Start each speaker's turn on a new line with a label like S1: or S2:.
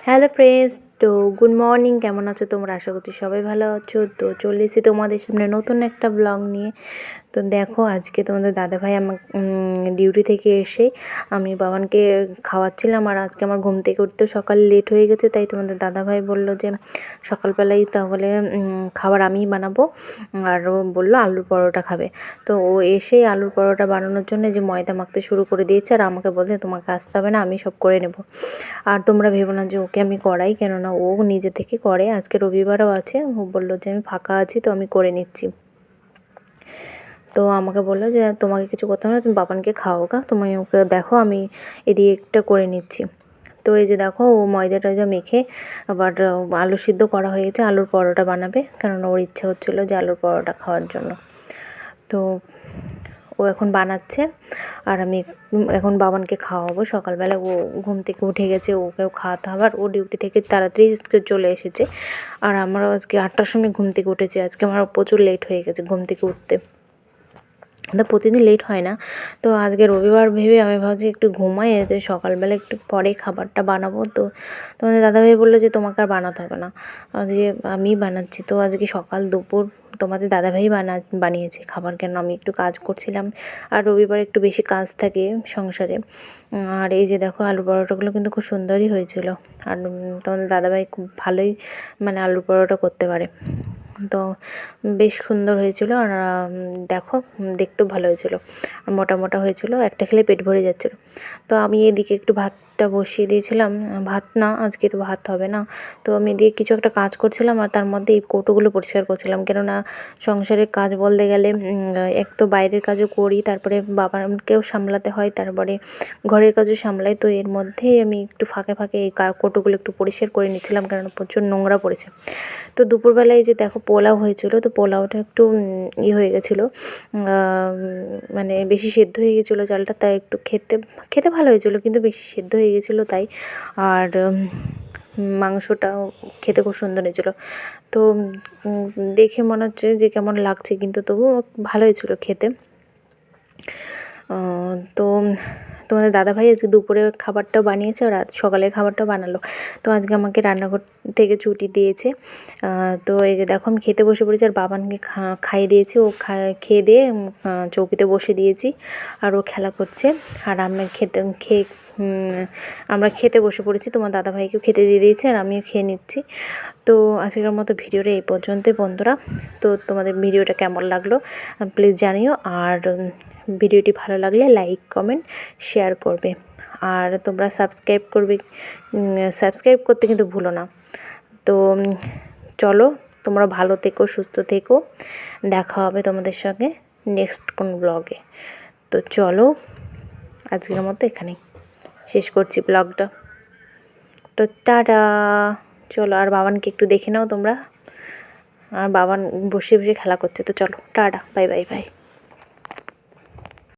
S1: Hello friends, তো good morning. কেমন আছো তোমরা? আশা করছি সবাই ভালো আছো। তো চলে এসেছি তোমাদের সামনে নতুন একটা ব্লগ নিয়ে। তো দেখো, আজকে তোমাদের দাদাভাই আমার ডিউটি থেকে এসে আমি বাবানকে খাওয়াচ্ছিলাম। আর আজকে আমার ঘুম থেকে উঠতে সকাল লেট হয়ে গেছে, তাই তোমাদের দাদাভাই বলল যে সকালবেলাই তাহলে খাবার আমিই বানাবো। আর ও বললো আলুর পরোটা খাবে। তো ও এসেই আলুর পরোটা বানানোর জন্য যে ময়দা মাখতে শুরু করে দিয়েছে, আর আমাকে বলছে তোমাকে আসতে হবে না, আমি সব করে নেব। আর তোমরা ভেবো না যে ওকে আমি করাই, কেননা ও নিজে থেকে করে। আজকে রবিবারও আছে, ও বললো যে আমি ফাঁকা আছি, তো আমি করে নিচ্ছি। তো আমাকে বললো যে তোমাকে কিছু করতে হবে না, তুমি বাবানকে খাওয়াও, তুমি ওকে দেখো, আমি এদিকে একটা করে নিচ্ছি। তো এই যে দেখো, ও ময়দা টয়দা মেখে আবার আলু সিদ্ধ করা হয়ে গেছে, আলুর পরোটা বানাবে, কেননা ওর ইচ্ছা হচ্ছিলো যে আলুর পরোটা খাওয়ার জন্য। তো ও এখন বানাচ্ছে, আর আমি এখন বাবানকে খাওয়াবো। সকালবেলা ও ঘুম থেকে উঠে গেছে, ওকেও খাওয়াতে হবে। আর ও ডিউটি থেকে তাড়াতাড়ি চলে এসেছে, আর আমরাও আজকে 8টার সময় ঘুম থেকে উঠেছি। আজকে আমার প্রচুর লেট হয়ে গেছে ঘুম থেকে উঠতে। তো প্রতিদিন লেট হয় না, তো আজকে রবিবার ভেবে আমি ভাবছি একটু ঘুমাই, যে সকালবেলা একটু পরে খাবারটা বানাবো। তো তোমাদের দাদাভাই বললো যে তোমাকে আর বানাতে হবে না, আজকে আমি বানাচ্ছি। তো আজকে সকাল দুপুর তোমাদের দাদাভাই বানিয়েছে খাবার, কেন আমি একটু কাজ করছিলাম, আর রবিবার একটু বেশি কাজ থাকে সংসারে। আর এই যে দেখো, আলু পরোটাগুলো কিন্তু খুব সুন্দরই হয়েছিল। আর তোমাদের দাদাভাই খুব ভালোই আলু পরোটা করতে পারে। তো বেশ সুন্দর হয়েছিল। আর দেখো, দেখতেও ভালো হয়েছিল, আর মোটা মোটা হয়েছিল, একটা খেলে পেট ভরে যাচ্ছিল। তো আমি এদিকে একটু ভাতটা বসিয়ে দিয়েছিলাম। ভাত না, আজকে তো ভাত হবে না। তো আমি এদিকে কিছু একটা কাজ করছিলাম, আর তার মধ্যে এই কৌটোগুলো পরিষ্কার করছিলাম, কেননা সংসারের কাজ বলতে গেলে এক তো বাইরের কাজও করি, তারপরে বাবাকেও সামলাতে হয়, তারপরে ঘরের কাজও সামলাই। তো এর মধ্যেই আমি একটু ফাঁকে ফাঁকে এই কৌটোগুলো একটু পরিষ্কার করে নিচ্ছিলাম, কেননা প্রচুর নোংরা পড়েছে। তো দুপুরবেলায় যে দেখো পোলাও হয়েছিল, তো পোলাওটা একটু হয়ে গেছিলো, বেশি সেদ্ধ হয়ে গেছিলো চালটা, তাই একটু খেতে খেতে ভালো হয়েছিলো, কিন্তু বেশি সেদ্ধ হয়ে গেছিলো তাই। আর মাংসটাও খেতে খুব সুন্দর হয়েছিলো। তো দেখে মনে হচ্ছে যে কেমন লাগছে, কিন্তু তবুও ভালো হয়েছিলো খেতে। তো তোমাদের দাদাভাই আজকে দুপুরের খাবারটাও বানিয়েছে, আর সকালের খাবারটাও বানালো। তো আজকে আমাকে রান্নাঘর থেকে ছুটি দিয়েছে। তো এই যে দেখো, আমি খেতে বসে পড়েছি, আর বাবানকে খাইয়ে দিয়েছি। ও খেয়ে দিয়ে চৌকিতে বসে দিয়েছি, আর ও খেলা করছে। আর আমরা খেতে বসে পড়েছি, তোমার দাদাভাইকেও খেতে দিয়ে দিয়েছি, আর আমিও খেয়ে নিচ্ছি। তো আজকের মতো ভিডিওটা এই পর্যন্তই বন্ধুরা। তো তোমাদের ভিডিওটা কেমন লাগলো প্লিজ জানিও, আর ভিডিওটি ভালো লাগলে লাইক কমেন্ট শেয়ার করবে, আর তোমরা সাবস্ক্রাইব করতে কিন্তু ভুলো না। তো চলো, তোমরা ভালো থেকো, সুস্থ থেকো, দেখা হবে তোমাদের সঙ্গে নেক্সট কোন ব্লগে। তো চলো, আজকের মতো এখানেই শেষ করছি ব্লগটা। তো টাটা। চলো, আর বাবানকে একটু দেখে নাও তোমরা, আর বাবান বসে বসে খেলা করছে। তো চলো, টাটা, বাই বাই বাই।